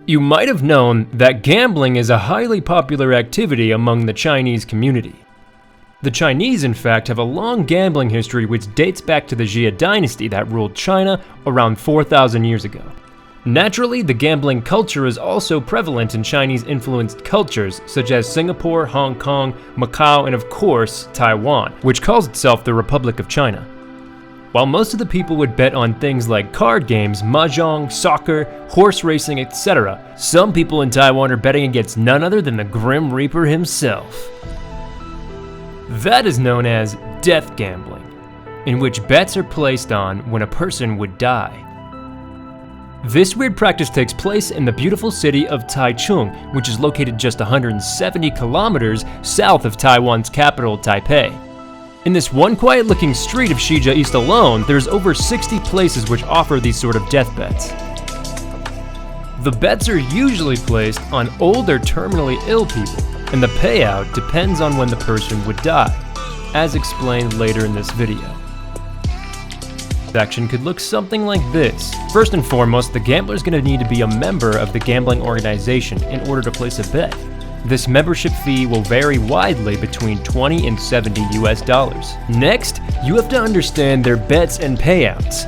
You might have known that gambling is a highly popular activity among the Chinese community. The Chinese, in fact, have a long gambling history which dates back to the Jia dynasty that ruled China around 4,000 years ago. Naturally, the gambling culture is also prevalent in Chinese-influenced cultures such as Singapore, Hong Kong, Macau, and of course, Taiwan, which calls itself the Republic of China. While most of the people would bet on things like card games, mahjong, soccer, horse racing, etc., some people in Taiwan are betting against none other than the Grim Reaper himself. That is known as death gambling, in which bets are placed on when a person would die. This weird practice takes place in the beautiful city of Taichung, which is located just 170 kilometers south of Taiwan's capital, Taipei. In this one quiet-looking street of Shijia East alone, there's over 60 places which offer these sort of death bets. The bets are usually placed on old or terminally ill people, and the payout depends on when the person would die, as explained later in this video. The action could look something like this. First and foremost, the gambler is going to need to be a member of the gambling organization in order to place a bet. This membership fee will vary widely between $20 and $70 US. Next, you have to understand their bets and payouts.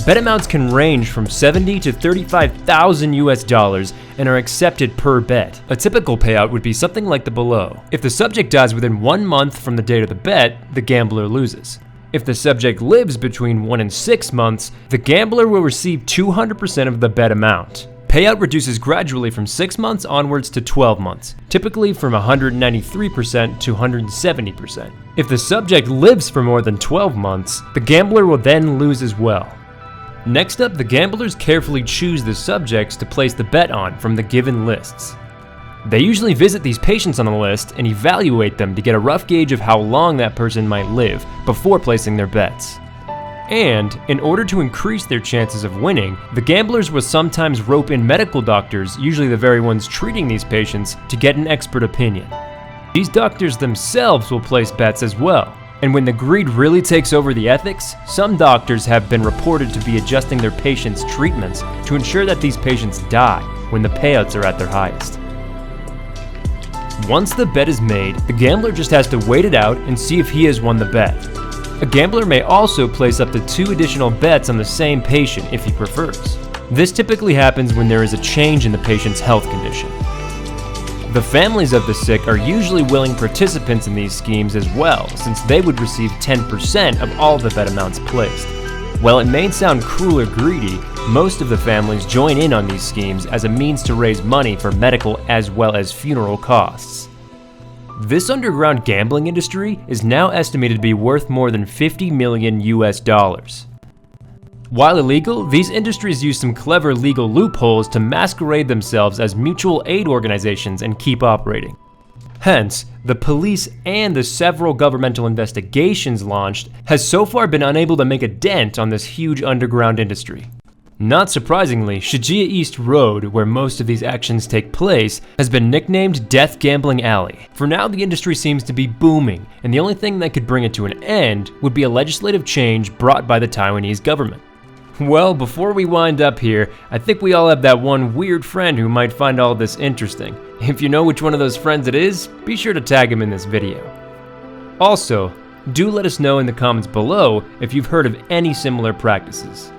Bet amounts can range from $70 to $35,000 US and are accepted per bet. A typical payout would be something like the below. If the subject dies within 1 month from the date of the bet, the gambler loses. If the subject lives between 1 and 6 months, the gambler will receive 200% of the bet amount. Payout reduces gradually from 6 months onwards to 12 months, typically from 193% to 170%. If the subject lives for more than 12 months, the gambler will then lose as well. Next up, the gamblers carefully choose the subjects to place the bet on from the given lists. They usually visit these patients on the list and evaluate them to get a rough gauge of how long that person might live before placing their bets. And, in order to increase their chances of winning, the gamblers will sometimes rope in medical doctors, usually the very ones treating these patients, to get an expert opinion. These doctors themselves will place bets as well. And when the greed really takes over the ethics, some doctors have been reported to be adjusting their patients' treatments to ensure that these patients die when the payouts are at their highest. Once the bet is made, the gambler just has to wait it out and see if he has won the bet. A gambler may also place up to 2 additional bets on the same patient if he prefers. This typically happens when there is a change in the patient's health condition. The families of the sick are usually willing participants in these schemes as well, since they would receive 10% of all the bet amounts placed. While it may sound cruel or greedy, most of the families join in on these schemes as a means to raise money for medical as well as funeral costs. This underground gambling industry is now estimated to be worth more than $50 million US. While illegal, these industries use some clever legal loopholes to masquerade themselves as mutual aid organizations and keep operating. Hence, the police and the several governmental investigations launched has so far been unable to make a dent on this huge underground industry. Not surprisingly, Shijia East Road, where most of these actions take place, has been nicknamed Death Gambling Alley. For now, the industry seems to be booming, and the only thing that could bring it to an end would be a legislative change brought by the Taiwanese government. Well, before we wind up here, I think we all have that one weird friend who might find all this interesting. If you know which one of those friends it is, be sure to tag him in this video. Also, do let us know in the comments below if you've heard of any similar practices.